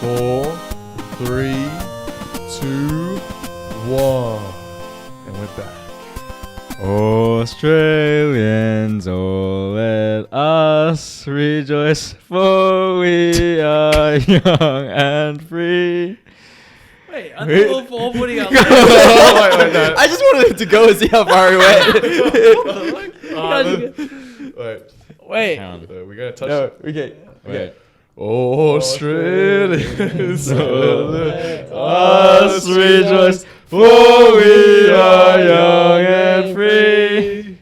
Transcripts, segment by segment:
4, 3, 2, 1. And we're back. Australians, oh let us rejoice, for we are young and free. Wait, I thought all putting up. Wait, no. I just wanted him to go and see how far he went. Wait. We're going to touch No, it. okay. Wait. Australians, oh let Us rejoice, for we are young and free.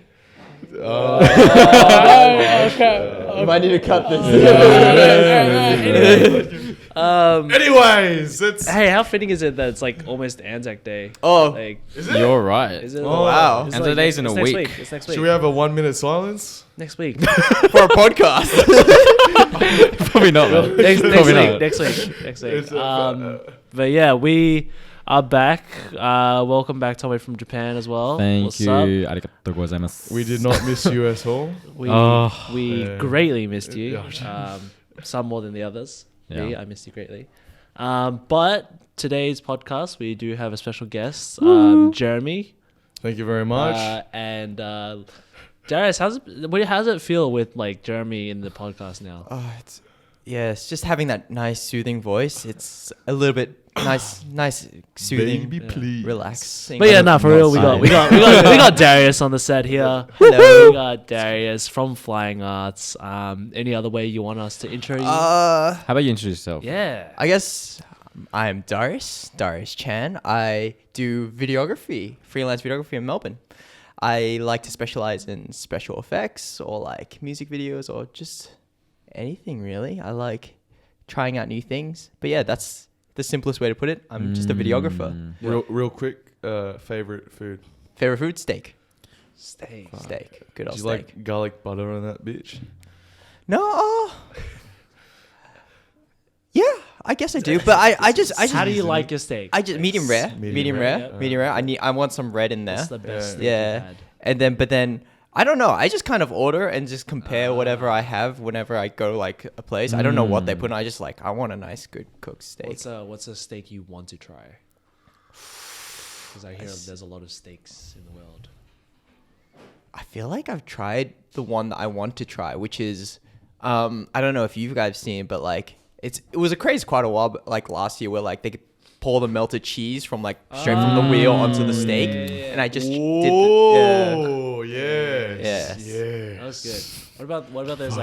You might need to cut this. Anyways, it's... Hey, how fitting is it that it's like almost Anzac Day? Oh, Like, Is it? You're right. is it? Oh, wow. It's And today's in it's a next week. It's next week. Should we have a 1 minute silence? Next week. for a podcast. Probably not. Man. next Probably week. not. Next week. Next week. It's But yeah, we are back. Welcome back, Tommy from Japan as well. Thank What's you. up? Arigatou gozaimasu. We did not miss you at all. We Yeah. greatly missed you. Yeah. Some more than the others. Yeah. Me, I missed you greatly. But today's podcast, we do have a special guest, Jeremy. Thank you very much. And Darius, how's it feel with like Jeremy in the podcast now? It's just having that nice soothing voice. It's a little bit nice soothing, Baby, please. relaxing. But yeah, no, for real, we got Darius on the set here. Hello. We got Darius from Flying Arts. Any other way you want us to intro you? How about you introduce yourself? Yeah. I guess I'm Darius Chan. I do videography, freelance videography in Melbourne. I like to specialize in special effects or like music videos or just anything really. I like trying out new things. But yeah, that's the simplest way to put it. I'm just a videographer. Real quick, favorite food. Favorite food? Steak. Steak. Good Do old you steak. like garlic butter on that bitch? No. Yeah, I guess I do. But I just How do you like your steak? I just medium rare. Medium Medium rare, rare. yeah. Medium rare. I want some red in there. That's the best steak Yeah. you've had. And then I don't know. I just kind of order and just compare whatever I have whenever I go like a place. I don't know what they put in. I just like I want a nice good cooked steak. What's a steak you want to try? Because I hear there's a lot of steaks in the world. I feel like I've tried the one that I want to try, which is I don't know if you guys seen, but like it was a craze quite a while, but like last year where like they could pour the melted cheese from like straight from the wheel onto the steak, and I just did the, Oh, yes. Yes. Yes. That was good. What about those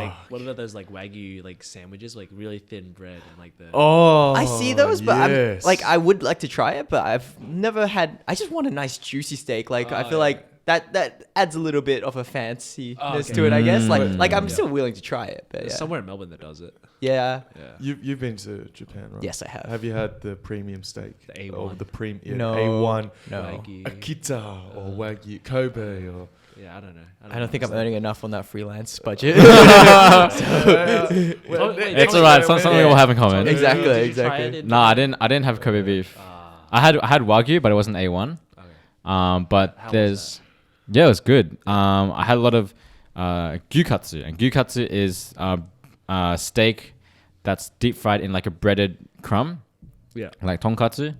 like Wagyu like sandwiches, like really thin bread and like the. Oh, I see those, but yes. I'm like I would like to try it, but I've never had. I just want a nice juicy steak. Like I feel like that adds a little bit of a fanciness to it, I guess. Like I'm still willing to try it, but There's yeah. somewhere in Melbourne that does it. Yeah. Yeah. You've been to Japan, right? Yes, I have. Have you had the premium steak? The A1. Or the premium No. A1, No. Wagyu. Akita or Wagyu, Kobe or... Yeah, I don't know. I don't think I'm earning enough on that freelance budget. It's alright. Something we'll have in common. Exactly. Did you try Exactly. it in No, I didn't have Kobe beef. I had Wagyu, but it wasn't A1. Okay. But How was there's it was good. I had a lot of gyukatsu, and gyukatsu is steak that's deep fried in like a breaded crumb, Yeah. like tonkatsu.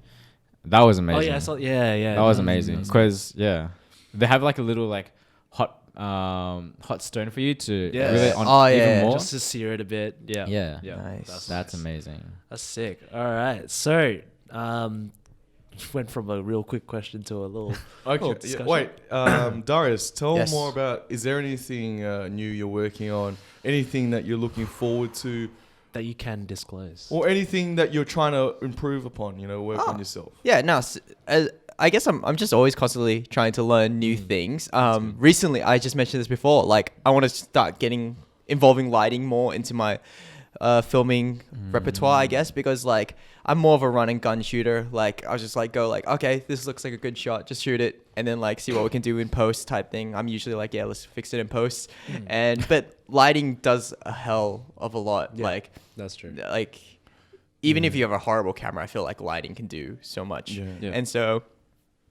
That was amazing. Oh yeah, I saw, yeah. That was amazing because they have like a little like hot stone for you to Yes. really on Oh, even yeah. more. Just to sear it a bit. Yeah. Yeah. Nice. That's amazing. That's sick. All right. So, went from a real quick question to a little. Okay, little discussion. wait, Darius, tell Yes. more about, is there anything new you're working on? Anything that you're looking forward to? That you can disclose. Or anything that you're trying to improve upon, work on yourself? Yeah, no. I guess I'm just always constantly trying to learn new things. Recently, I just mentioned this before. Like, I want to start involving lighting more into my filming repertoire, I guess, because like I'm more of a run and gun shooter. Like, I'll just like go like, okay, this looks like a good shot, just shoot it, and then like see what we can do in post type thing. I'm usually like, yeah, let's fix it in post. But lighting does a hell of a lot. Yeah. Like, That's true. like even if you have a horrible camera, I feel like lighting can do so much. Yeah. And so,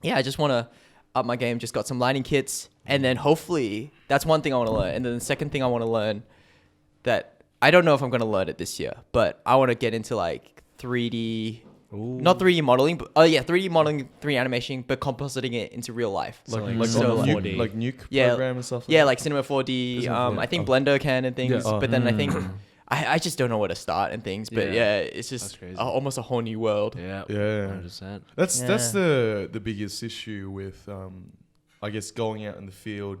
yeah, I just want to up my game. Just got some lighting kits, and then hopefully that's one thing I want to learn. And then the second thing I want to learn that I don't know if I'm going to learn it this year, but I want to get into like 3D, Ooh. not 3D modeling, but 3D modeling, 3D animation, but compositing it into real life. So like like so on Cinema nuke, 4D. like nuke Yeah, program and stuff. Yeah, like Cinema 4D. I think Blender can and things, Yeah. but then I think I just don't know where to start and things. But Yeah. it's That's just crazy. almost a whole new world. Yeah. Yeah. 100%. That's Yeah. the biggest issue with I guess going out in the field.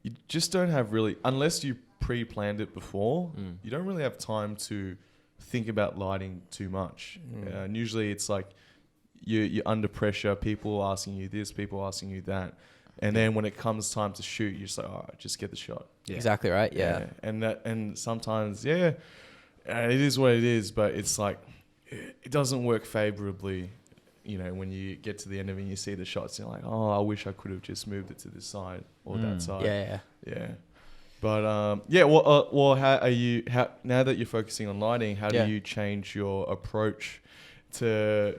You just don't have really, unless you pre-planned it before, you don't really have time to think about lighting too much. And usually it's like you're under pressure, people asking you this, people asking you that. And then when it comes time to shoot, you're just like, oh, just get the shot. Yeah. Exactly right. Yeah. And sometimes, it is what it is, but it's like, it doesn't work favorably, when you get to the end of it and you see the shots, you're like, oh, I wish I could have just moved it to this side or that side. Yeah. But how are you? Now that you're focusing on lighting, how do you change your approach to,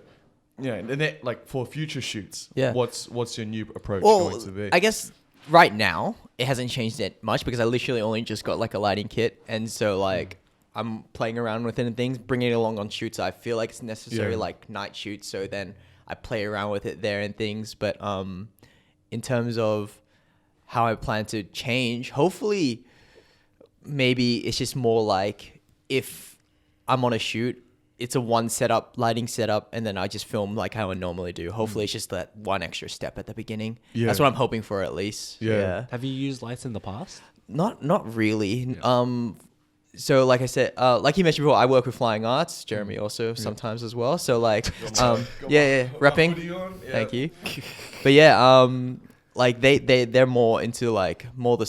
like for future shoots? Yeah. What's your new approach going to be? I guess right now it hasn't changed that much because I literally only just got like a lighting kit, and so like I'm playing around with it and things, bringing it along on shoots. I feel like it's necessary, like night shoots, so then I play around with it there and things. But in terms of how I plan to change, hopefully maybe it's just more like if I'm on a shoot, it's a one lighting setup, and then I just film like how I normally do. Hopefully it's just that one extra step at the beginning. Yeah. That's what I'm hoping for at least. Yeah. Have you used lights in the past? Not really. So like I said, like you mentioned before, I work with Flying Arts. Jeremy also sometimes as well. So like, repping. Thank you. But like they're more into like more the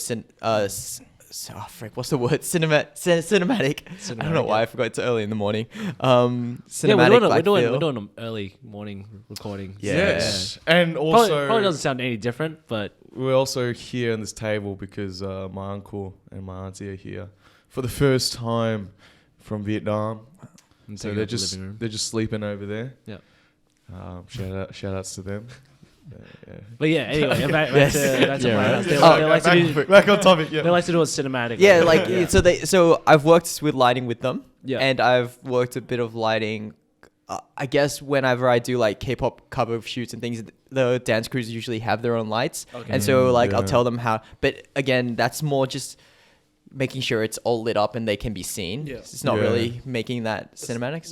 what's the word? Cinematic. I don't know why I forgot. It's early in the morning. Cinematic. We're doing an early morning recording. Yeah. Yes, and also Probably doesn't sound any different, but we're also here on this table because my uncle and my auntie are here for the first time from Vietnam. So they're just sleeping over there. Yeah. Shout outs to them. But yeah, anyway, back to Flying Arts. Back on topic. Yeah. They like to do a cinematic. Yeah, like so I've worked with lighting with them. Yeah. And I've worked a bit of lighting. I guess whenever I do like K-pop cover shoots and things, the dance crews usually have their own lights. Okay. And so like I'll tell them how. But again, that's more just making sure it's all lit up and they can be seen. Yeah. It's not really making that cinematic.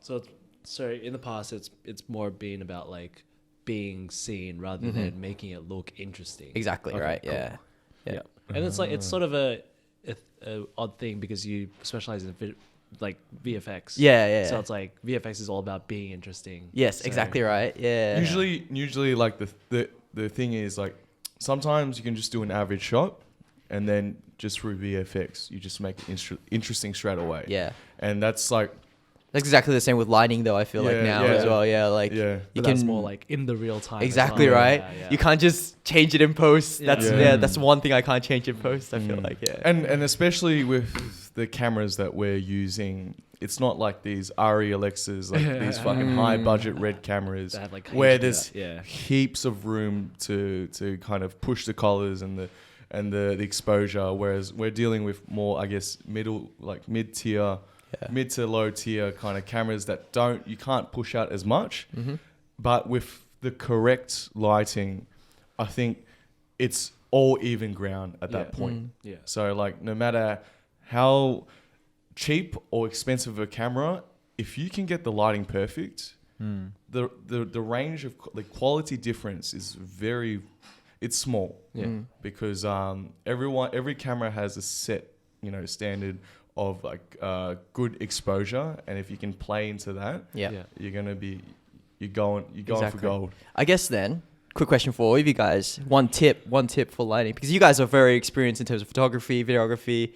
So So in the past, it's more being about like being seen rather than making it look interesting. Exactly. Okay, right. Cool. Yeah. And it's like it's sort of a odd thing because you specialize in like VFX. Yeah. So it's like VFX is all about being interesting. Yes, exactly right. Yeah. Usually like the thing is like sometimes you can just do an average shot and then just through VFX you just make it interesting straight away. Yeah. And that's like that's exactly the same with lighting though, I feel like now as well. Yeah, like you can that's more like in the real time. Exactly right. Yeah. You can't just change it in post. That's that's one thing I can't change in post, I feel like. And especially with the cameras that we're using, it's not like these ARRI Alexas, like these fucking high budget red cameras that have like where there's heaps of room to kind of push the colors and the exposure, whereas we're dealing with more, I guess, mid tier, mid to low tier kind of cameras that you can't push out as much, but with the correct lighting, I think it's all even ground at that point. So like no matter how cheap or expensive a camera, if you can get the lighting perfect, the range of the quality difference is it's small. Because every camera has a set standard of like good exposure, and if you can play into that, you're going for gold. I guess then, quick question for all of you guys: one tip for lighting, because you guys are very experienced in terms of photography, videography.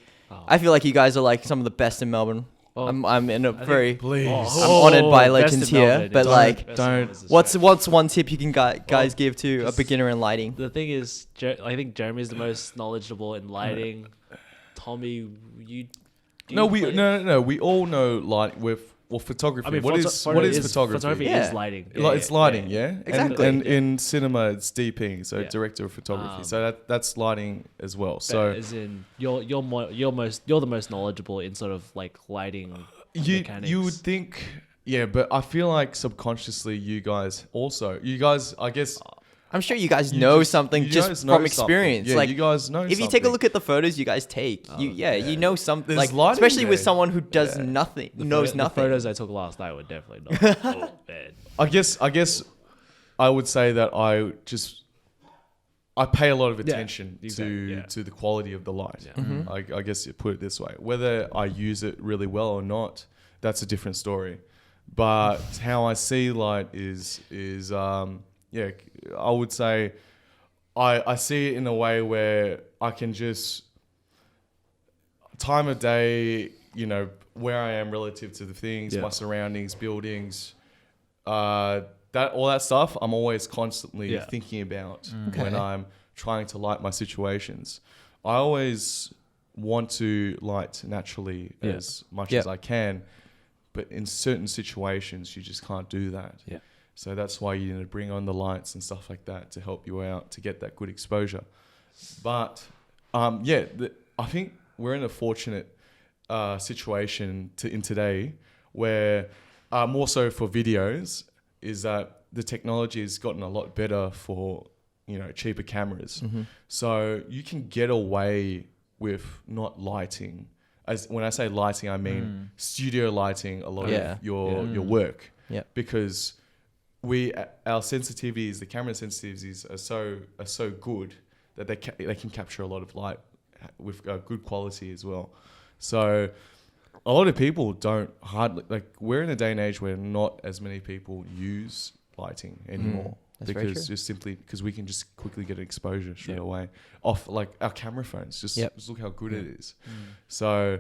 I feel like you guys are like some of the best in Melbourne. I'm in a very I'm honored by legends here, but like, what's one tip you can guys give to a beginner in lighting? The thing is, I think Jeremy's the most knowledgeable in lighting. Tommy, No, we all know light with photography. I mean, what is photography? Photography is lighting. It's lighting, Exactly. And in cinema, it's DPing, so director of photography. So that's lighting as well. So as in you're the most knowledgeable in sort of like lighting mechanics. You would think Yeah, but I feel like subconsciously you guys, I guess I'm sure you guys you know just- something you just guys know from experience. something. Yeah, like you guys know if you take a something. look at the photos you guys take, you know something. There's Like lighting especially with there. someone who does nothing, knows The nothing. photos I took last night were definitely not. Oh man. I guess I would say that I pay a lot of attention to the quality of the light. Yeah. I guess you put it this way. Whether I use it really well or not, that's a different story. But how I see light is I would say I see it in a way where I can just time of day, where I am relative to the things, my surroundings, buildings, all that stuff, I'm always constantly thinking about when I'm trying to light my situations. I always want to light naturally as much as I can, but in certain situations, you just can't do that. Yeah. So that's why you need to bring on the lights and stuff like that to help you out to get that good exposure. But I think we're in a fortunate situation in today where more so for videos is that the technology has gotten a lot better for cheaper cameras. So you can get away with not lighting. As when I say lighting, I mean studio lighting a lot of your work. Yeah. Because our sensitivities, the camera sensitivities are so good that they can capture a lot of light with good quality as well. So a lot of people don't we're in a day and age where not as many people use lighting anymore. That's very because true. just simply because we can just quickly get exposure straight away off like our camera phones. Just look how good it is. So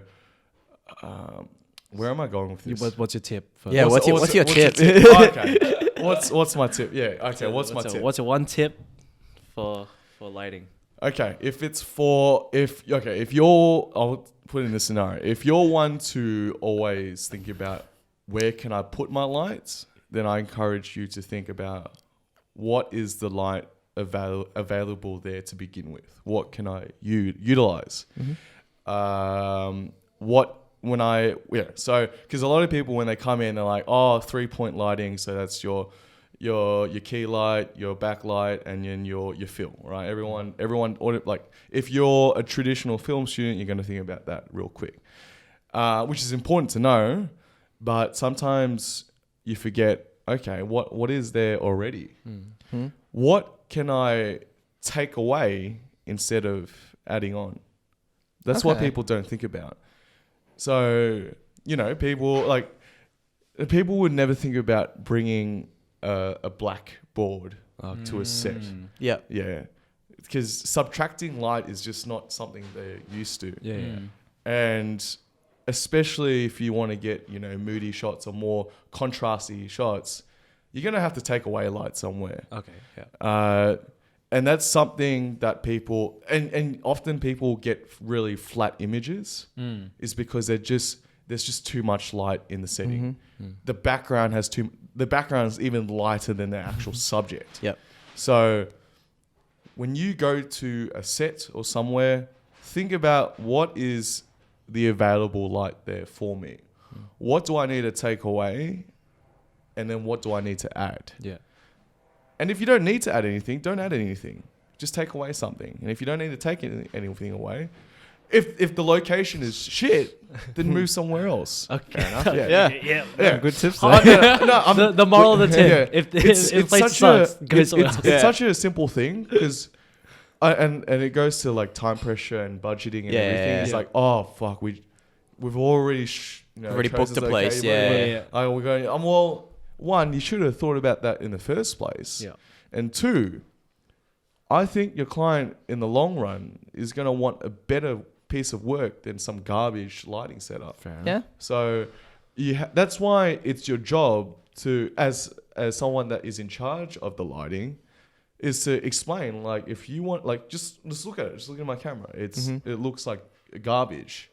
where am I going with this? What's your tip? Yeah, what's your tip? Okay. What's my tip? Yeah. Okay. What's my tip? What's your one tip for lighting? Okay. If you're, I'll put in this scenario. If you're one to always think about where can I put my lights, then I encourage you to think about what is the light available there to begin with. What can I utilize? So because a lot of people when they come in, they're like, 3-point lighting. So that's your key light, your backlight, and then your film, right? Everyone, like if you're a traditional film student, you're going to think about that real quick, which is important to know. But sometimes you forget, okay, what is there already? What can I take away instead of adding on? That's what people don't think about. So, people would never think about bringing a black board to a set. Yeah. Yeah. Because subtracting light is just not something they're used to. Yeah. And especially if you want to get, moody shots or more contrasty shots, you're going to have to take away light somewhere. Okay. Yeah. And that's something that people, and often people get really flat images is because there's just too much light in the setting. The background is even lighter than the actual subject. Yep. So when you go to a set or somewhere, think about what is the available light there for me. What do I need to take away? And then what do I need to add? Yeah. And if you don't need to add anything, don't add anything. Just take away something. And if you don't need to take anything away, if the location is shit, then move somewhere else. Okay. Fair enough. Yeah. Good tips. The moral of the tip. Yeah. If place sucks, go somewhere else. It's such a simple thing because, and it goes to like time pressure and budgeting and everything. It's like, oh fuck, we've already already chosen booked a place. we're going. One, you should have thought about that in the first place. Yeah. And two, I think your client in the long run is going to want a better piece of work than some garbage lighting setup. Fair enough. Yeah. So that's why it's your job to, as someone that is in charge of the lighting, is to explain, like, if you want, like, just look at it. Just look at my camera. It looks like garbage.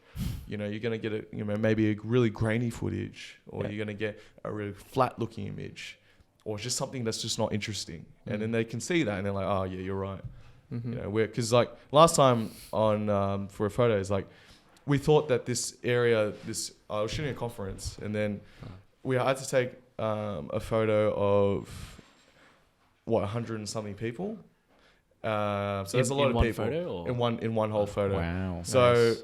You're going to get maybe a really grainy footage, or you're going to get a really flat looking image, or just something that's just not interesting. And then they can see that and they're like, oh yeah, you're right. Because like last time on for a photo, is like we thought that this area, I was shooting a conference, and then we had to take a photo of 100 and something people. So there's a lot in of one people photo, or? in one whole photo. Wow. So, Nice.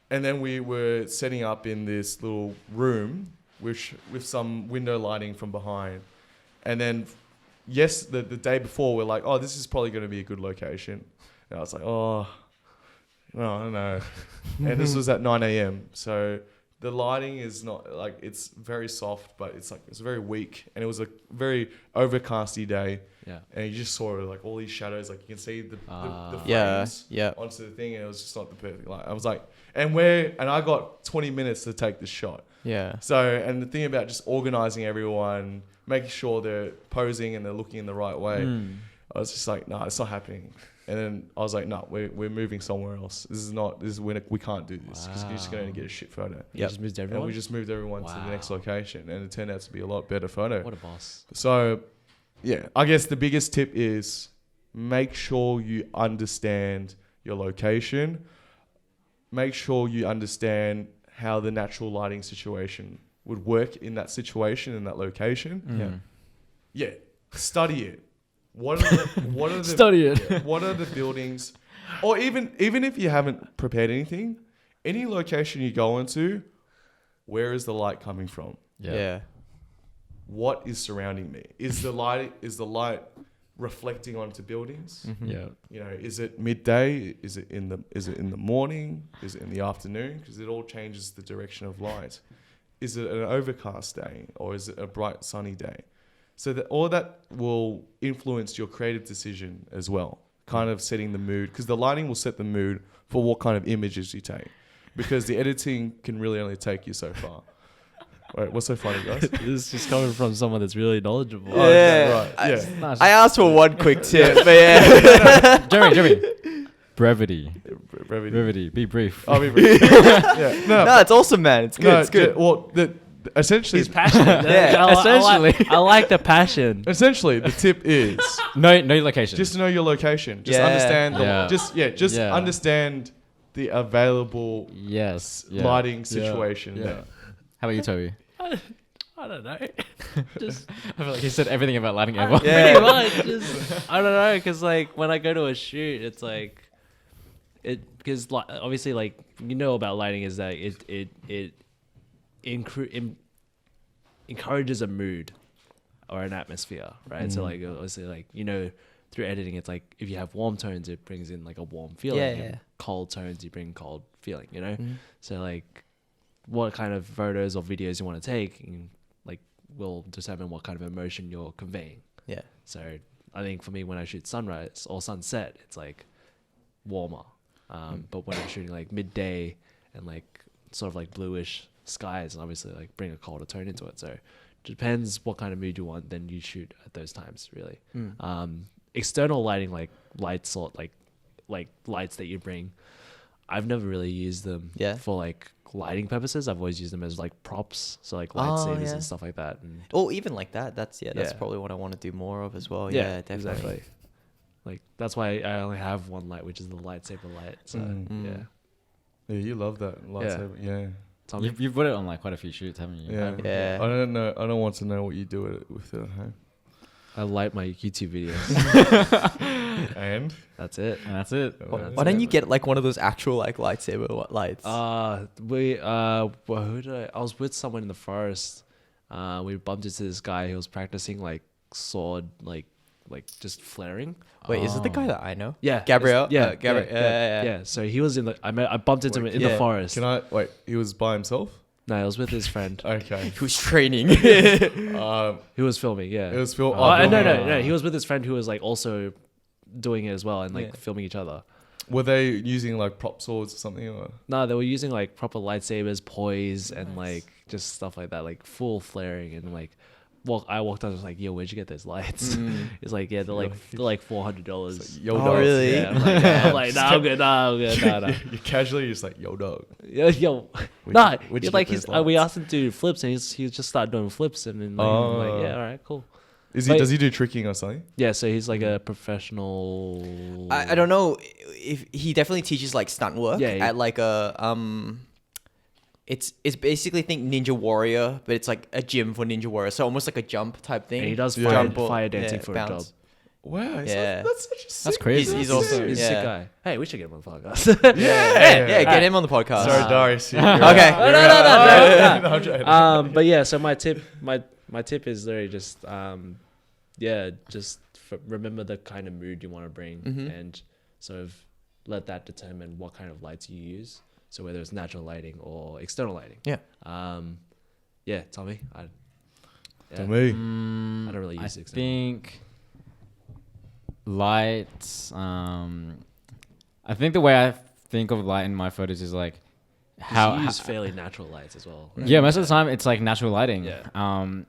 and then we were setting up in this little room with some window lighting from behind, and then the day before we're like, oh, this is probably going to be a good location, and I was like, oh, no, I don't know, and this was at 9 a.m. So the lighting is not like, it's very soft, but it's very weak, and it was a very overcasty day. Yeah. And you just saw like all these shadows, like you can see the Yeah, frames yeah. onto the thing, and it was just not the perfect light. I was like, and I got 20 minutes to take this shot. Yeah. So, and the thing about just organizing everyone, making sure they're posing and they're looking in the right way, I was just like, no, it's not happening. And then I was like, no, we're moving somewhere else. We can't do this because you're just going to get a shit photo. You just moved everyone? And we just moved everyone to the next location, and it turned out to be a lot better photo. What a boss. So, yeah, I guess the biggest tip is make sure you understand your location. Make sure you understand how the natural lighting situation would work in that situation, in that location. Yeah, study it. What are the Study it. yeah, what are the buildings, or even if you haven't prepared anything, any location you go into, where is the light coming from? Yeah. What is surrounding me? Is the light reflecting onto buildings? Yeah. You know, is it midday? Is it in the morning? Is it in the afternoon? Because it all changes the direction of light. Is it an overcast day, or is it a bright sunny day? So that all that will influence your creative decision as well, kind of setting the mood, because the lighting will set the mood for what kind of images you take, because the editing can really only take you so far. Wait, what's so funny, guys? This is just coming from someone that's really knowledgeable. Oh, Yeah. right. Yeah. I asked for one quick tip, but yeah. Jeremy. Brevity. Brevity. Be brief. I'll be brief. Yeah. No, it's awesome, man. It's good. No, It's good. yeah, well, essentially, He's passionate. Yeah, essentially. I like the passion. essentially, the tip is No location. just know your location. Just Yeah. understand Yeah. understand the available yes. Yeah. lighting situation. Yeah. there. How about you, Toby? I don't know. Just I feel like he said everything about lighting ever. Yeah. pretty much. Just, I don't know, because like when I go to a shoot, it's like because obviously like about lighting is that it encourages a mood or an atmosphere, right? So like obviously like through editing, it's like if you have warm tones, it brings in like a warm feeling. Yeah, and yeah. Cold tones, you bring cold feeling. So like what kind of photos or videos you want to take, like will determine what kind of emotion you're conveying. Yeah. So I think for me, when I shoot sunrise or sunset, it's like warmer. But when I'm shooting like midday and like sort of like bluish skies, and obviously like bring a colder tone into it. So it depends what kind of mood you want, then you shoot at those times really. External lighting, like lights or like lights that you bring, I've never really used them for like lighting purposes. I've always used them as like props, so like lightsabers and stuff like that. And Or even like that. That's probably what I want to do more of as well. Yeah, definitely. exactly. Like that's why I only have one light, which is the lightsaber light. So yeah. Yeah, you love that lightsaber. Yeah. Tommy? You've put it on like quite a few shoots, haven't you? Yeah. Yeah. I don't know. I don't want to know what you do with it at home. I light my YouTube videos. And That's it. And that's it. Why don't you get like one of those actual like lightsaber lights? I was with someone in the forest. We bumped into this guy who was practicing like sword, like just flaring. Wait, is it the guy that I know? Yeah, Gabriel. Yeah, Gabriel. yeah. So he was in the. I bumped into him in the forest. can I wait? He was by himself. No, I was with his friend. Okay. Who's training? He was filming. Yeah. It was Phil. No. He was with his friend who was like also doing it as well and like filming each other. Were they using like prop swords or something? Or? No, they were using like proper lightsabers, poise, and like just stuff like that, like full flaring and like. Well, I walked out. I was like, "Yo, where'd you get those lights?" It's like, "Yeah, they're like $400." Yo, Oh, dog. really? Yeah, I'm like, "Nah, I'm good. Nah, I'm good. Nah." You casually just like, yo, dog. Yo, Nah, like we asked him to do flips, and he just started doing flips, and then like, I'm like, yeah, all right, cool. Does he do tricking or something? Yeah, so he's like a professional. I don't know if he definitely teaches like stunt work Yeah, at like a it's basically think Ninja Warrior, but it's like a gym for Ninja Warrior. So almost like a jump type thing. And he does Yeah. fire dancing for a job. bounce. Wow, Yeah. that's such a sick. That's crazy. He's that's awesome. sick. He's a Yeah. sick guy. Hey, we should get him on the podcast. Yeah, get him on the podcast. Sorry, Darius. Okay. No. But yeah, so my tip is literally just remember the kind of mood you want to bring, and sort of let that determine what kind of lights you use. So whether it's natural lighting or external lighting. Yeah. Tommy. To me. I don't really I use external. think lights. I think the way I think of light in my photos is like How you use fairly natural lights as well. Right? Yeah, most of the time it's like natural lighting. Yeah.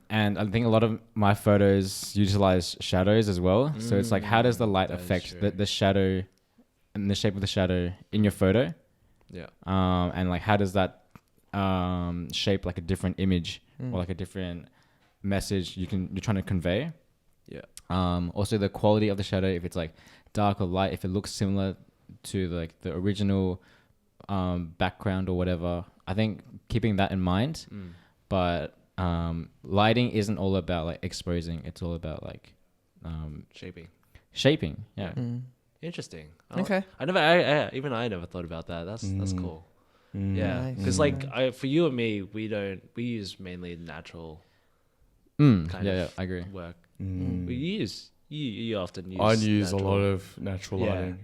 And I think a lot of my photos utilize shadows as well. So it's like, how does the light that is affect true. the shadow and the shape of the shadow in your photo? Yeah. And like, how does that shape like a different image or like a different message you're trying to convey? Yeah. Also the quality of the shadow, if it's like dark or light, if it looks similar to like the original background or whatever. I think keeping that in mind, but lighting isn't all about like exposing. It's all about like shaping. Yeah. Interesting. Okay. I never thought about that. That's cool. Yeah, Nice. because like for you and me, we use mainly natural kind Yeah, of I agree. work. We use you often use. I use a natural. lot of natural Yeah. lighting.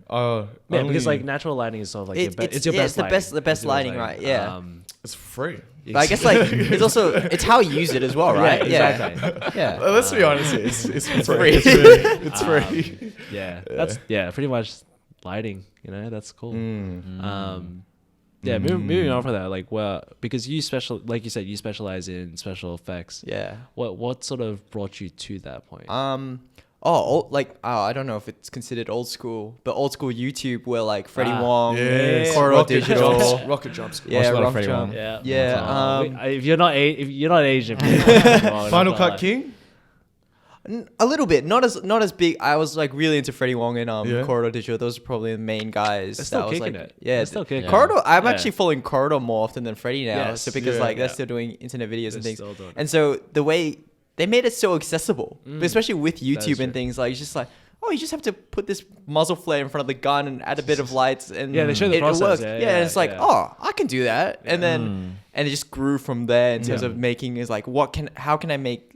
Yeah, because like natural lighting is sort of like it's your best lighting. the best lighting, right? Yeah. it's free. But I guess like it's how you use it as well, right? Yeah, exactly. Yeah. Let's be honest, it's free. free. It's free. That's pretty much lighting. You know, that's cool. Yeah, moving on from that, like, well, because like you said, you specialize in special effects. Yeah. What sort of brought you to that point? I don't know if it's considered old school, but old school YouTube where like Freddie Wong, Yes. Corridor Rocket Digital. Jumps. Rocket jumps. Watch Yeah, a lot of Rough Freddie Jump. Wong. Yeah. Yeah. If you're not Asian, Final Cut King. A little bit, not as big. I was like really into Freddie Wong and Yeah. Corridor Digital. Those are probably the main guys. They're still that I was kicking like, it. Yeah, They're still kicking it. Corridor. I'm Yeah. actually following Corridor more often than Freddie now. Yes. So because Yeah. like they're Yeah. still doing internet videos and They're things. still doing it. And so the way they made it so accessible, but especially with YouTube is and true. things, like it's just like, oh, you just have to put this muzzle flare in front of the gun and add a bit of lights, and Yeah, they show the it process. works. Yeah, Yeah, and it's like, yeah. oh, I can do that, and then and it just grew from there in terms of making is like, how can I make,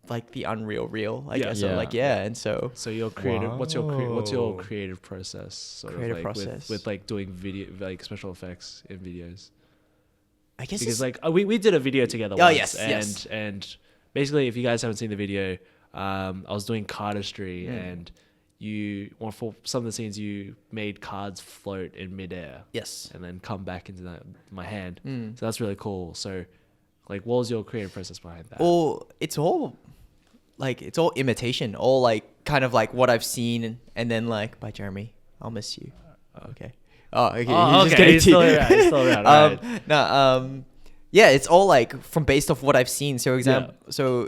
like the unreal real, I guess. So Yeah. like and so So your creative, what's your Wow. creative process? Sort Creative of like process. with like doing video, like special effects in videos. I guess Because it's, like we did a video together. Oh, once, yes, yes. And basically, if you guys haven't seen the video, I was doing cardistry, and for some of the scenes you made cards float in midair, yes. and then come back into my hand. So that's really cool. So, like, what was your creative process behind that? Or it's all imitation, all like kind of like what I've seen, and then like by Jeremy, I'll miss you. Okay. Oh, okay. Oh, He's just okay. getting He's to still you. around. He's still around. Right. Yeah, it's all like from based off what I've seen. So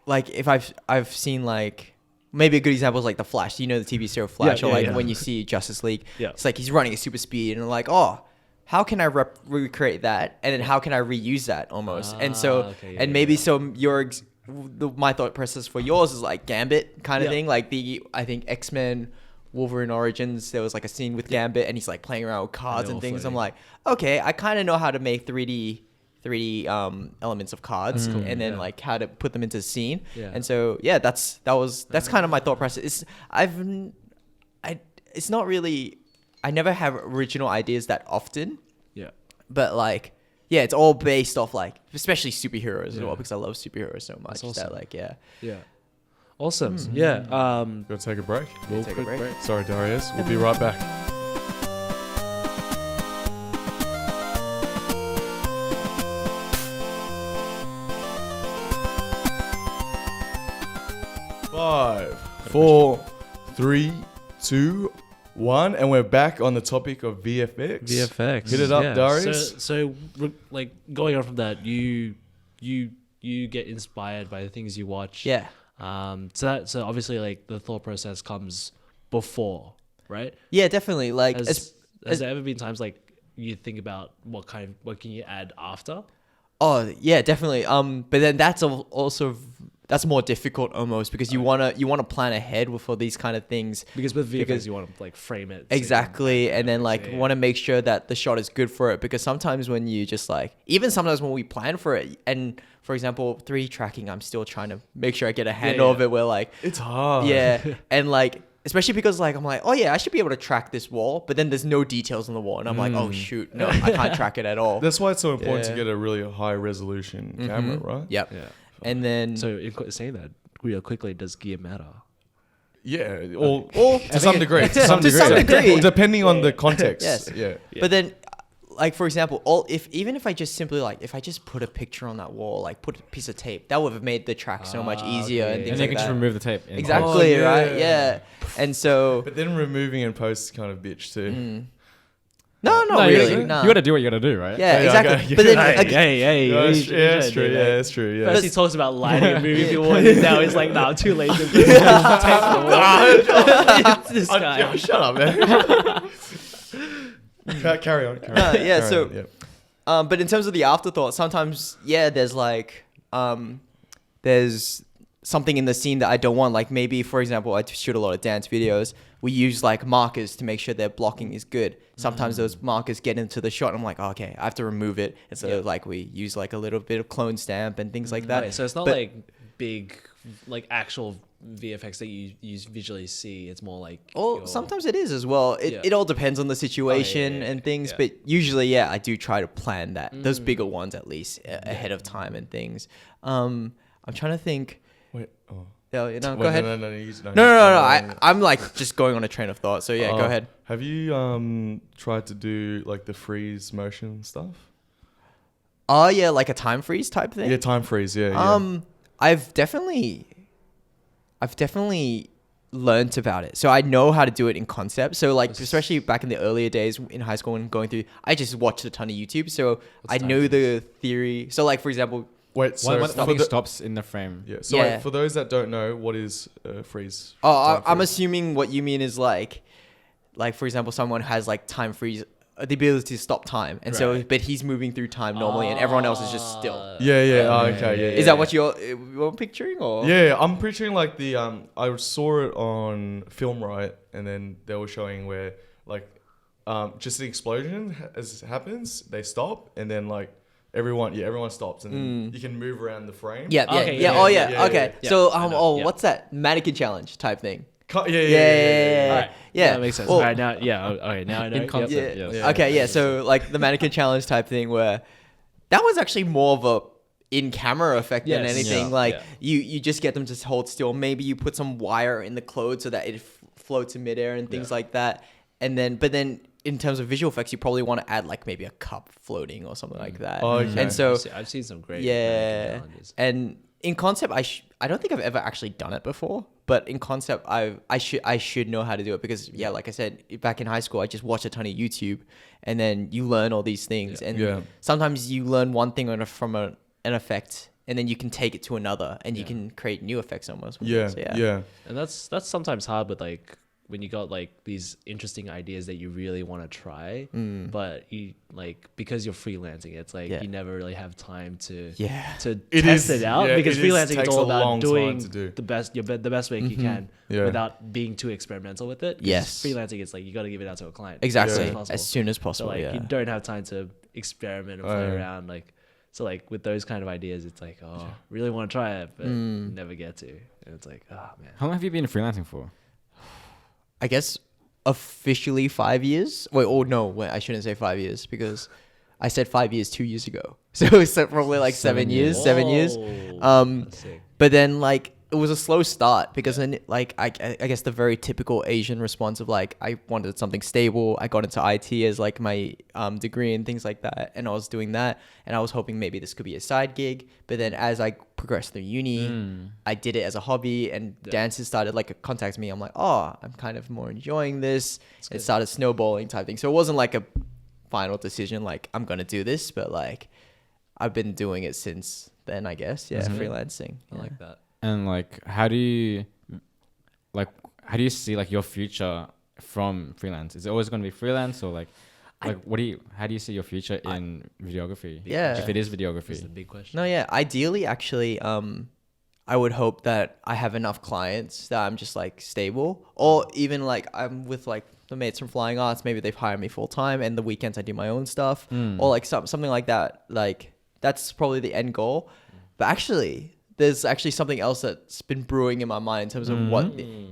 like if I've seen like maybe a good example is like the Flash. You know the TV show Flash, Yeah, or yeah, like yeah. when you see Justice League, Yeah. it's like he's running at super speed, and like, oh, how can I recreate that, and then how can I reuse that almost? And so Okay, yeah, and yeah, maybe yeah. so my thought process for yours is like Gambit kind of Yeah. thing, like I think X-Men Wolverine Origins, there was like a scene with Gambit and he's like playing around with cards they're and all things. I'm floating. like, okay, I kind of know how to make 3D elements of cards and then Yeah. like how to put them into the scene. Yeah. And so yeah, that's kind of my thought process. It's not really, I never have original ideas that often, Yeah. but like yeah, it's all based off like especially superheroes as Yeah. well because I love superheroes so much. That's awesome. That like yeah. Yeah. Awesome. Yeah. Gonna take a break. We'll take a quick break. Sorry, Darius. We'll be right back. Five, four, three, two, one, and we're back on the topic of VFX. VFX. Hit it up, Darius. So, like going on from that, you get inspired by the things you watch. Yeah. So obviously, like the thought process comes before, right? Yeah, definitely. Like Has there ever been times like you think about what can you add after? Oh yeah, definitely. But then also that's more difficult almost because you wanna plan ahead for these kind of things. Because with VFX you want to like frame it Exactly, and then like want to make sure that the shot is good for it. Because sometimes when you just like, even sometimes when we plan for it, and for example 3D tracking, I'm still trying to make sure I get a handle of it. Where like it's hard. Yeah, and like especially because like I'm like, oh yeah, I should be able to track this wall, but then there's no details on the wall, and I'm like, oh shoot, no, I can't track it at all. That's why it's so important to get a really high resolution camera, right? Yep. Yeah. And then So saying that real quickly, does gear matter? Yeah, or to some degree, to some To some degree. depending on the context. Yes. Yeah. But then, like for example, even if I just simply like if I just put a picture on that wall, like put a piece of tape, that would have made the track so much easier and things And like you can just that. remove the tape. in Exactly, Oh, yeah. right? Yeah. And so But then removing in post is kind of bitch too. no, No, not you really. gotta, No. you gotta do what you gotta do, right? Yeah, Yeah, exactly. okay. But then Hey, like, hey, Yeah, you it's should true. do Yeah, that. it's true. Yeah. First he talks about lighting and moving people, and now he's like, "Nah, I'm too lazy to put this tape on the wall." It's this guy. Oh, shut up, man. Carry on. yeah. Carry So, on, yeah. but in terms of the afterthought, sometimes there's like there's something in the scene that I don't want. Like maybe, for example, I shoot a lot of dance videos. We use like markers to make sure their blocking is good. Sometimes those markers get into the shot. And I'm like, oh, okay, I have to remove it. And so like we use like a little bit of clone stamp and things like that. Right, so it's not But- like big, like actual VFX that you visually see. It's more like. Oh, your- sometimes it is as well. It all depends on the situation yeah, and things, yeah. but usually, I do try to plan that those bigger ones at least ahead of time and things. I'm trying to think. Wait. Oh. Yeah, Wait, go ahead. No. No. I'm like just going on a train of thought. So yeah, go ahead. Have you tried to do like the freeze motion stuff? Oh yeah, like a time freeze type thing. Yeah, time freeze. Yeah. I've definitely learned about it. So I know how to do it in concept. So like, especially back in the earlier days in high school and going through, I just watched a ton of YouTube. So I know the theory. So like, for example, Wait. So When for nothing the- stops in the frame. Yeah. So Yeah. Like, for those that don't know, what is freeze? oh, Time I'm freeze? assuming what you mean is like for example, someone has like time freeze, the ability to stop time. And so, but he's moving through time normally and everyone else is just still. Yeah. Oh, okay. Yeah. Is that what you're picturing or? Yeah, I'm picturing like the I saw it on film, right, and then they were showing where like just an explosion as happens, they stop, and then like everyone stops, and then you can move around the frame. Yeah. Okay, Yeah. yeah, Oh yeah, yeah. Okay. yeah. So I know, yeah. what's that mannequin challenge type thing? Yeah. Alright. Yeah. That makes sense. Well- All right, now, okay, now I know. In Yep. concept, Yeah. yes. Yeah. Okay. Yeah. So like the mannequin challenge type thing where that was actually more of a in-camera effect than Yes. anything. Yeah, Like yeah. you just get them to hold still. Maybe you put some wire in the clothes so that it floats in midair and things like that. And then, but then in terms of visual effects, you probably want to add like maybe a cup floating or something like that. Oh, okay. And so I've seen some great yeah, challenges. and in concept, I don't think I've ever actually done it before, but in concept, I should know how to do it because like I said, back in high school, I just watched a ton of YouTube, and then you learn all these things, and sometimes you learn one thing from an effect, and then you can take it to another, and you can create new effects almost. from it. So, Yeah. And that's sometimes hard with like when you got like these interesting ideas that you really want to try, but you like because you're freelancing, it's like you never really have time to It test is- it out yeah, because it is- freelancing takes it's all a long about time doing to do. the best way you can Yeah. without being too experimental with it. 'Cause Yes. freelancing it's like you got to give it out to a client exactly, possible. as soon as So possible. like yeah. you don't have time to experiment and play Oh, yeah. around like. So like with those kind of ideas, it's like, oh, really want to try it, but never get to. And it's like, oh man. How long have you been freelancing for? I guess officially 5 years. Wait, I shouldn't say 5 years because I said 5 years 2 years ago. So it's probably like 7 years. 7 years. Whoa, that's sick. But then like it was a slow start because then like I guess the very typical Asian response of like I wanted something stable. I got into IT as like my degree and things like that, and I was doing that, and I was hoping maybe this could be a side gig. But then as I progressed through uni, I did it as a hobby, and dancers started like contacting me. I'm like, oh, I'm kind of more enjoying this. It started snowballing type thing. So it wasn't like a final decision like I'm gonna do this, but like I've been doing it since then, I guess. Yeah, freelancing. I like that. And like, how do you see like your future from freelance? Is it always going to be freelance or like? Like, how do you see your future in videography? Yeah. If it is This videography. is the big question. No, yeah. Ideally, actually, I would hope that I have enough clients that I'm just like stable, or even like I'm with like the mates from Flying Arts. Maybe they've hired me full time, and the weekends I do my own stuff, or like something like that. Like that's probably the end goal. But actually, there's actually something else that's been brewing in my mind in terms of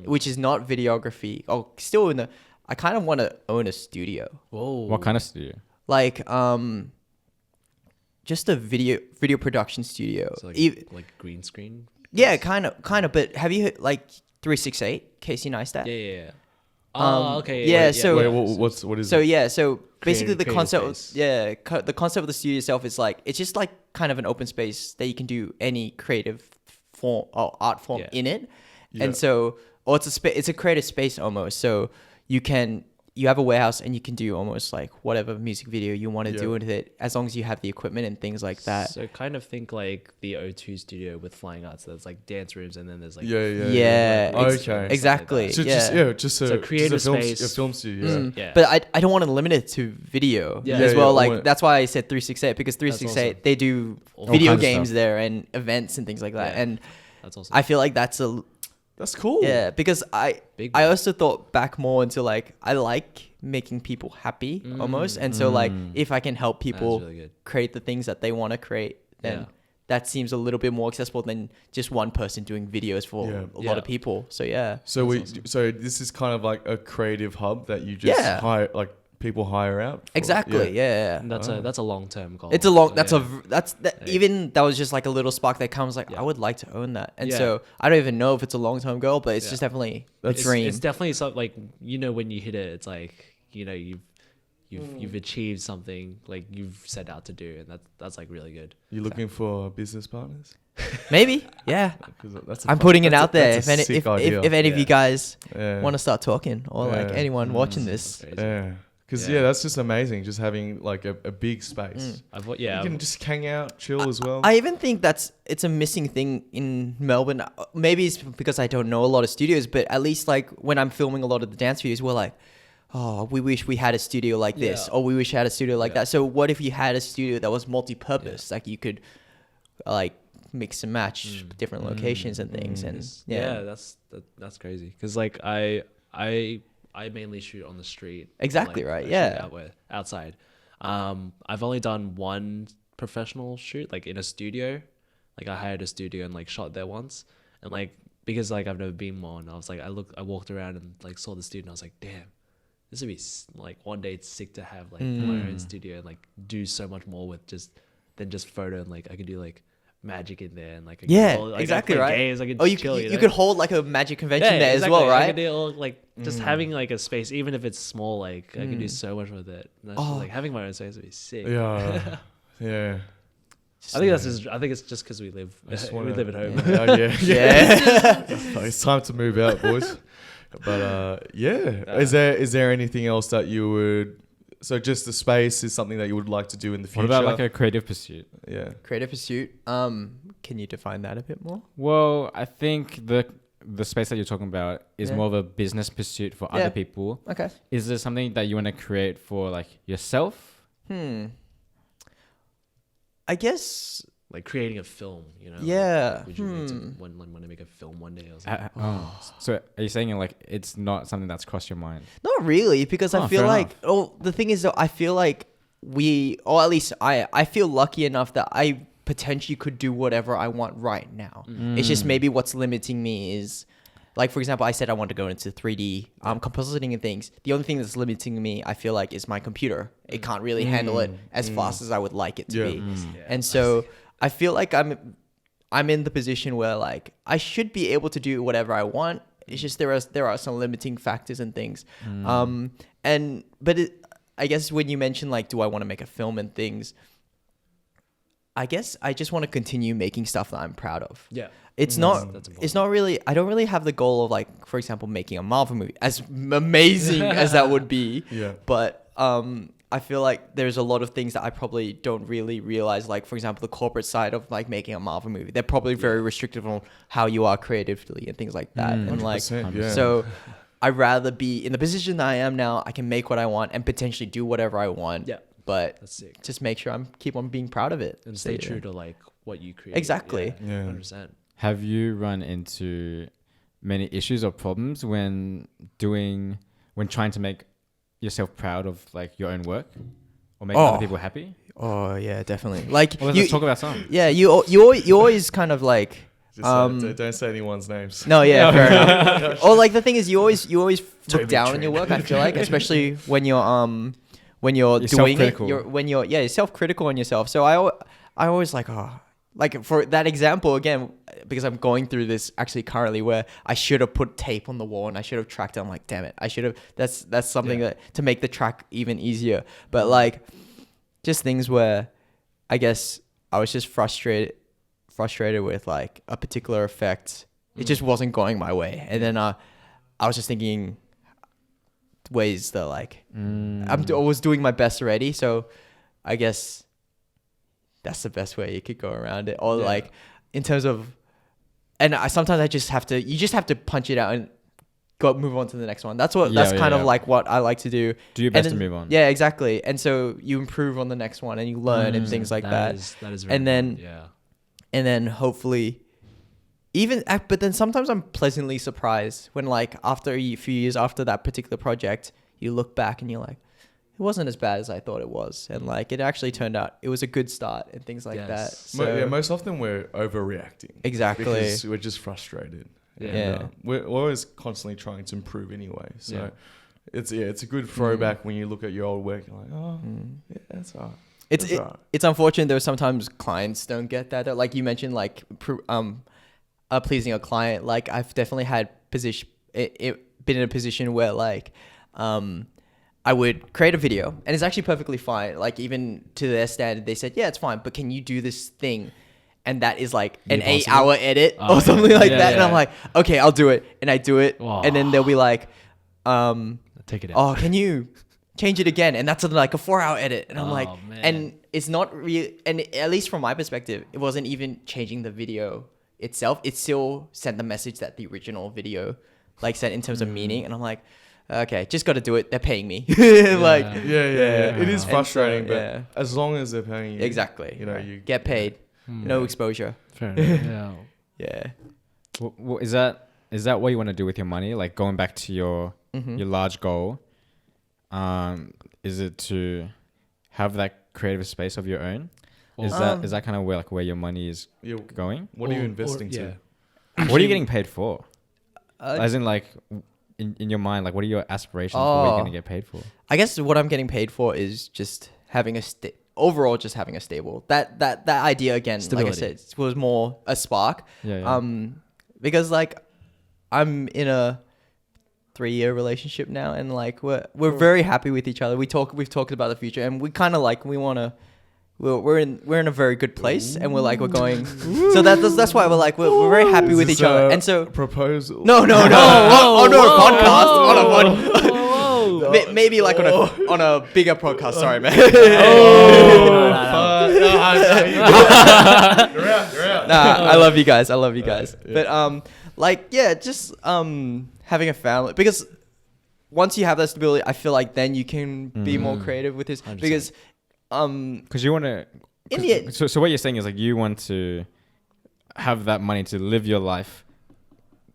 which is not videography. Oh, still in the. I kind of want to own a studio. Whoa. What kind of studio? Like just a video production studio. So like green screen? Yeah, kind of. But have you heard like 368 Casey Neistat? Yeah. Oh, okay. yeah, so- Wait, what is So it? yeah, so basically the Creative concept, space. the concept of the studio itself is like it's just like kind of an open space that you can do any creative form or art form Yeah. in it, Yeah. and so or it's a creative space almost. So you have a warehouse and you can do almost like whatever music video you want to do with it, as long as you have the equipment and things like that. So kind of think like the O2 studio with Flying Arts. There's like dance rooms and then there's like Yeah, Okay. exactly. So Just a creative film, space. a film studio. Yeah. But I don't want to limit it to video Yeah. as Yeah, well. yeah, Like or- that's why I said 368 because 368 awesome. they do All video kinds of games stuff. there and events and things like that. Yeah. And That's awesome. I feel like that's That's cool. yeah, because I Big I one. also thought back more into like I like making people happy almost, and so like if I can help people really good. create the things that they want to create, then Yeah. that seems a little bit more accessible than just one person doing videos for Yeah. a lot of Yeah. people. So yeah, So this is kind of like a creative hub that you just Yeah. hire, like people hire out. for. exactly. Yeah. And that's a long term goal. It's a long. So, That's yeah. that. Even that was just like a little spark that comes. Like Yeah. I would like to own that, and Yeah. so I don't even know if it's a long term goal, but it's Yeah. just definitely a That's- dream. It's definitely something like when you hit it, it's like you've achieved something like you've set out to do, and that's like really good. You looking for business partners? Maybe, yeah. 'Cause that's a I'm fun- putting it that's a- out there. that's If a any, sick if idea. any of you Yeah. guys Yeah. want to start talking, or like Yeah. anyone watching this, Crazy. Yeah. Because Yeah. that's just amazing. Just having like a big space. You can just hang out, chill as well. I even think it's a missing thing in Melbourne. Maybe it's because I don't know a lot of studios, but at least like when I'm filming a lot of the dance videos, we're like, oh, we wish we had a studio like this, Yeah. or we wish we had a studio like Yeah. that. So what if you had a studio that was multi-purpose? Like you could like mix and match different locations and things, and Yeah, that's crazy. Because like I mainly shoot on the street. Exactly Like, right, I shoot yeah. outside. I've only done one professional shoot like in a studio. Like I hired a studio and like shot there once, and like because like I've never been one, I was like I walked around and like saw the studio and I was like, damn, this would be like one day it's sick to have like my own studio and like do so much more with than just photo, and like I could do like magic in there and like I could yeah, all- like, I exactly could play right. games, I could oh, you chill, you know? could hold like a magic convention there exactly. as well, I right? could do all, like just having like a space, even if it's small, like I could do so much with it. And that's just, like having my own space would be sick. yeah. Yeah. I think I think it's just because we live we live at home. Yeah. Yeah. It's time to move out, boys. But is there anything else that you would? So just the space is something that you would like to do in the future. What about like a creative pursuit? Yeah. Creative pursuit. Can you define that a bit more? Well, I think the space that you're talking about is Yeah. more of a business pursuit for Yeah. other people. Okay. Is there something that you want to create for like yourself? I guess. Like creating a film, you know? Yeah. Like, would you want to make a film one day or something? So are you saying like it's not something that's crossed your mind? Not really, because I Oh, feel fair like the thing is though, I feel like or at least I feel lucky enough that I potentially could do whatever I want right now. It's just maybe what's limiting me is, like for example, I said I want to go into 3D compositing and things. The only thing that's limiting me, I feel like, is my computer. It can't really handle it as fast as I would like it to Yeah. be, and so I feel like I'm in the position where like I should be able to do whatever I want. It's just there are some limiting factors and things. I guess when you mention like, do I want to make a film and things, I guess I just want to continue making stuff that I'm proud of. Yeah. It's That's not. important. It's not really. I don't really have the goal of like, for example, making a Marvel movie, as amazing as that would be. Yeah. But I feel like there's a lot of things that I probably don't really realize. Like for example, the corporate side of like making a Marvel movie. They're probably very restrictive on how you are creatively and things like that. And like, 100%, yeah. so I'd rather be in the position that I am now. I can make what I want and potentially do whatever I want. Yeah. But That's sick. just make sure I'm keep on being proud of it. And stay So, true to like what you create. Exactly. Yeah. 100%. Have you run into many issues or problems when trying to make yourself proud of like your own work or make other people happy? Oh yeah, definitely. Like Well, let's talk about some. Yeah, you always kind of like. Just don't say anyone's names. No, yeah, fair enough. Or like the thing is, you always look Toby down on Trent. your work. I feel like, especially when you're doing it, self-critical. you're self-critical on yourself. So I always like for that example again, because I'm going through this actually currently where I should have put tape on the wall and I should have tracked it. I'm like, damn it, I should have. That's something that to make the track even easier. But like, just things where I guess I was just frustrated with like a particular effect. It just wasn't going my way, and then I was just thinking ways that like I was doing my best already, so I guess that's the best way you could go around it. Or like in terms of, and sometimes you just have to punch it out and move on to the next one. That's kind of like what I like to do. Do your best to move on. Yeah, exactly. And so you improve on the next one and you learn and things like that. That is very And then important. and then hopefully but then sometimes I'm pleasantly surprised when like after a few years after that particular project, you look back and you're like, it wasn't as bad as I thought it was. And like, it actually turned out, it was a good start and things like that. So Most often we're overreacting. Exactly. Because we're just frustrated. Yeah. And, we're always constantly trying to improve anyway. So it's a good throwback when you look at your old work. You're like, oh, yeah, that's all right. It's unfortunate though, sometimes clients don't get that. Like you mentioned, like pleasing a client. Like I've definitely had been in a position where like I would create a video and it's actually perfectly fine. Like even to their standard, they said, yeah, it's fine, but can you do this thing? And that is like an 8-hour edit or something like that. And I'm like, okay, I'll do it. And I do it. Wow. And then they'll be like, Take it out. oh, can you change it again? And that's like a 4-hour edit. And I'm like, man. and it's not real. And at least from my perspective, it wasn't even changing the video itself. It still sent the message that the original video like sent in terms of meaning. And I'm like, okay, just got to do it. They're paying me. Like, Yeah. It is And frustrating, so, but as long as they're paying you. exactly. You know, you get paid. No exposure. Fair enough. Yeah. Well, is that what you want to do with your money? Like going back to your large goal, is it to have that creative space of your own? Is that kind of where your money is going? What are you investing to? What are you getting paid for? As in like in your mind, like what are your aspirations for what you're going to get paid for? I guess what I'm getting paid for is just having overall just having a stable. That idea again, Stability. like I said, was more a spark. Yeah. Because like I'm in a 3-year relationship now, and like we're very happy with each other. We've talked about the future, and we kind of like we're in a very good place, and we're going. So that's why we're very happy with each other, and so proposal. no, on a podcast, maybe like on a bigger podcast. Sorry, man. You're out. Nah, I love you guys. But just having a family, because once you have that stability, I feel like then you can be more creative with this 100%. because Because you want to. So what you're saying is like you want to have that money to live your life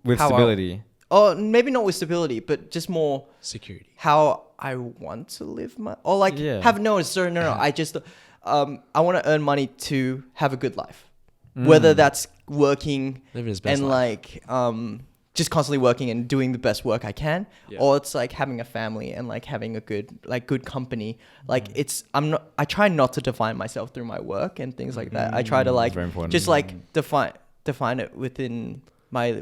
with stability. Or maybe not with stability, but just more Security. how I want to live my, or like Yeah. no. I just I want to earn money to have a good life, whether that's working Living his best and life. like just constantly working and doing the best work I can, Yeah. or it's like having a family and like having a good company. Like I try not to define myself through my work and things like that. I try to like very important. just like define it within my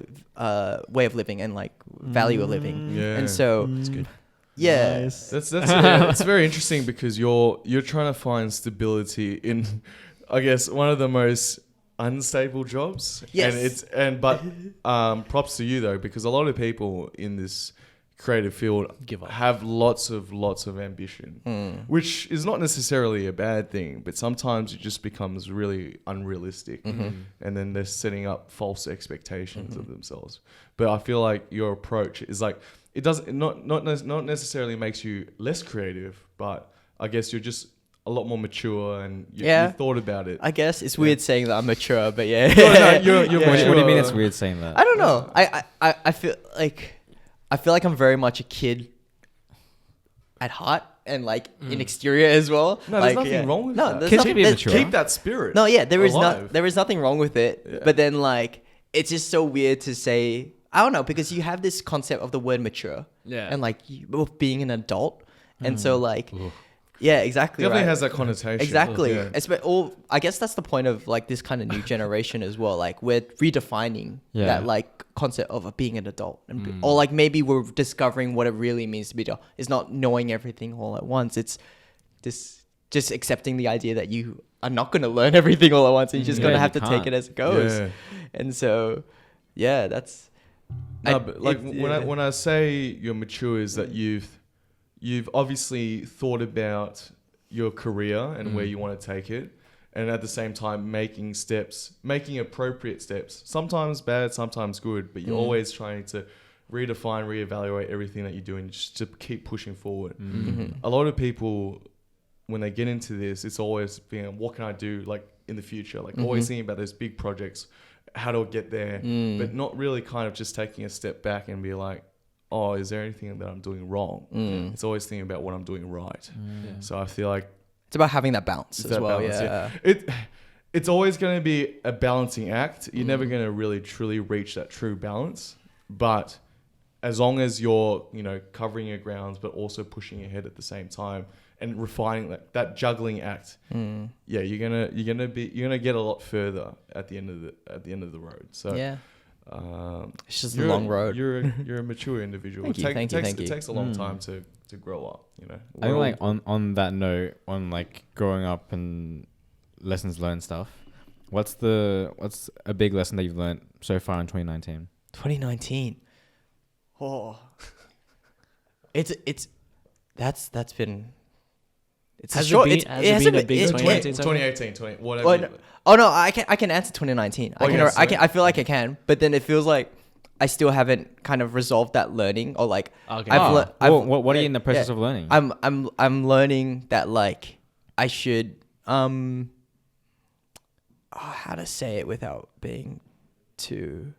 way of living and like value of living. Yeah. And so It's good. yeah. That's it's very interesting because you're trying to find stability in, I guess, one of the most unstable jobs. Yes. But props to you though, because a lot of people in this creative field Give up. have lots of ambition, which is not necessarily a bad thing, but sometimes it just becomes really unrealistic, and then they're setting up false expectations of themselves. But I feel like your approach is like, it doesn't not necessarily makes you less creative, but I guess you're just a lot more mature and you thought about it. I guess it's weird saying that I'm mature, but yeah. You're mature. What do you mean it's weird saying that? I don't know. I feel like I'm very much a kid at heart and like in exterior as well. No, like, there's nothing wrong with that. there's Kids nothing, can be there's- mature. Keep that spirit. No, yeah, there is alive. there is nothing wrong with it. Yeah. But then like it's just so weird to say. I don't know, because you have this concept of the word mature. Yeah. And like of being an adult, and so like. Yeah, exactly. Definitely right. has that connotation. Exactly. Yeah. I guess that's the point of like this kind of new generation as well. Like we're redefining Yeah. that like concept of being an adult, and or like maybe we're discovering what it really means to be adult. It's not knowing everything all at once. It's this just accepting the idea that you are not going to learn everything all at once, and you're just Yeah, going to you have to take can't. it as it goes. Yeah. And so, yeah, that's. No, but like when I say you're mature, is that you've obviously thought about your career and where you want to take it, and at the same time making appropriate steps. Sometimes bad, sometimes good, but you're always trying to redefine, reevaluate everything that you're doing just to keep pushing forward. A lot of people, when they get into this, it's always being, what can I do like in the future? Like always thinking about those big projects, how do I get there? But not really kind of just taking a step back and be like, oh, is there anything that I'm doing wrong? It's always thinking about what I'm doing right. So I feel like it's about having that balance as that well. balance, Yeah. It's always going to be a balancing act. You're never going to really truly reach that true balance. But as long as you're, covering your grounds, but also pushing ahead at the same time and refining that juggling act, you're gonna get a lot further at the end of the road. So Yeah. It's just a you're long road. You're a mature individual. Thank you. It takes a long time to grow up. I think like on that note, on like growing up and lessons learned stuff, what's a big lesson that you've learned so far in 2019? 2019. Oh. That's been. It's Has a short. it been a big it's 2019? 2018, whatever. Well, oh no, I can answer 2019. Oh, yes, I feel like I can, but then it feels like I still haven't kind of resolved that learning, or like Okay. What are you in the process of learning? I'm learning that like I should how to say it without being too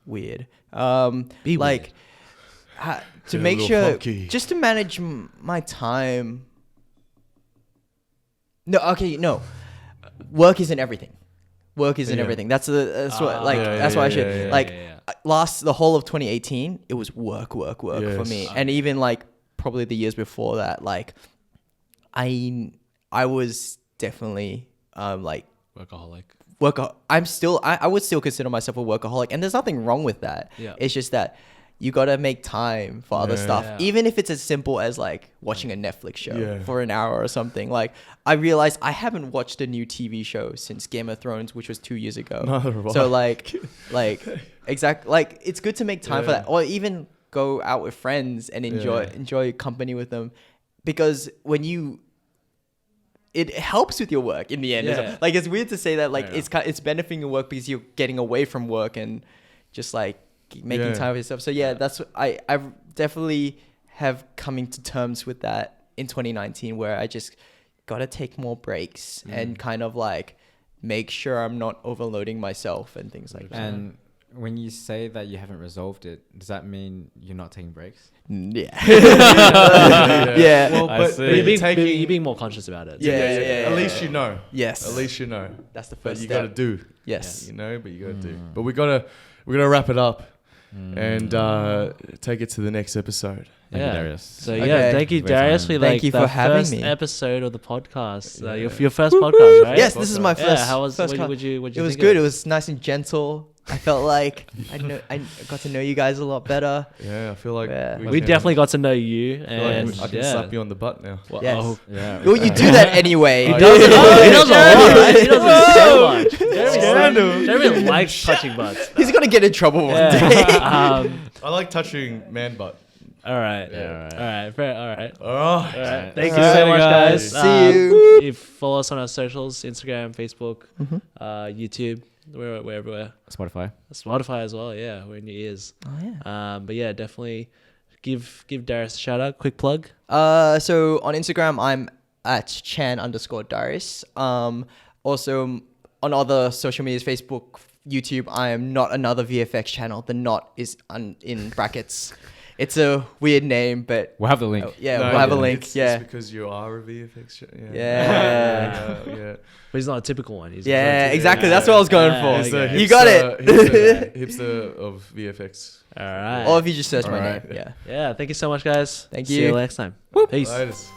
weird. Be like weird. to Yeah, make a little sure funky. just to manage my time. No. Work isn't everything. Work isn't Yeah. everything. That's what like Yeah, that's yeah, why I yeah, should yeah, like yeah. the whole of 2018 it was work for Yes. me, and even like probably the years before that, like I was definitely like Workaholic. I would still consider myself a workaholic, and there's nothing wrong with that. Yeah. It's just that you gotta make time for other Yeah. stuff, Yeah. even if it's as simple as like watching a Netflix show Yeah. for an hour or something. Like I realized I haven't watched a new TV show since Game of Thrones, which was 2 years ago. Neither have I. So like it's good to make time for Yeah. that, or even go out with friends and enjoy company with them, because when it helps with your work in the end. Yeah. Like it's weird to say that like Yeah. it's benefiting your work because you're getting away from work and just like making Yeah. time for yourself. So that's what I definitely have coming to terms with that in 2019, where I just gotta take more breaks and kind of like make sure I'm not overloading myself and things like that. And when you say that you haven't resolved it, does that mean you're not taking breaks? Yeah. Yeah. Well, I but see. You're being more conscious about it. Yeah. At least you know. Yes. At least you know. That's the But first you step. got to do. Yes. But you got to do. But we gotta wrap it up and take it to the next episode. Thank you, Darius. So Okay. thank you, Great time. Darius, for Thank like you the for having first me. episode of the podcast. Yeah. Your first podcast, right? Yes, this is my Yeah, first. Yeah. How was? first Would you? It was good. It was nice and gentle. I felt like I got to know you guys a lot better. Yeah, I feel like Yeah. We can- definitely got to know you, I feel like and I can slap you on the butt now. Well, Yes. oh. Yeah. Well, you do that anyway. He He does it. Oh, he does a lot. He does it so much. Scandal. Jeremy likes touching butts. He's gonna get in trouble one day. Yeah. I like touching man butt. All right. Yeah, All right. Fair. All right. Oh, All right. Thank you All so right, much, guys. guys. See you. If follow us on our socials: Instagram, Facebook, YouTube. We're everywhere. Spotify. Spotify as well. Yeah, we're in your ears. Oh yeah. But yeah, definitely give Darius a shout out. Quick plug. So on Instagram, I'm at Chan_Darius. Also on other social medias, Facebook, YouTube, I am Not Another VFX channel. The not is in brackets. It's a weird name, but We'll have the link. we'll have a link. It's Yeah. because you are a VFX. Yeah. But he's not a typical one. He's Exactly. That's what I was going Yeah, for. okay. You got it. Hipster of VFX. All right. Or if you just search my Alright. name. Yeah. Yeah. Thank you so much, guys. Thank See you. you next time. Peace. Latest.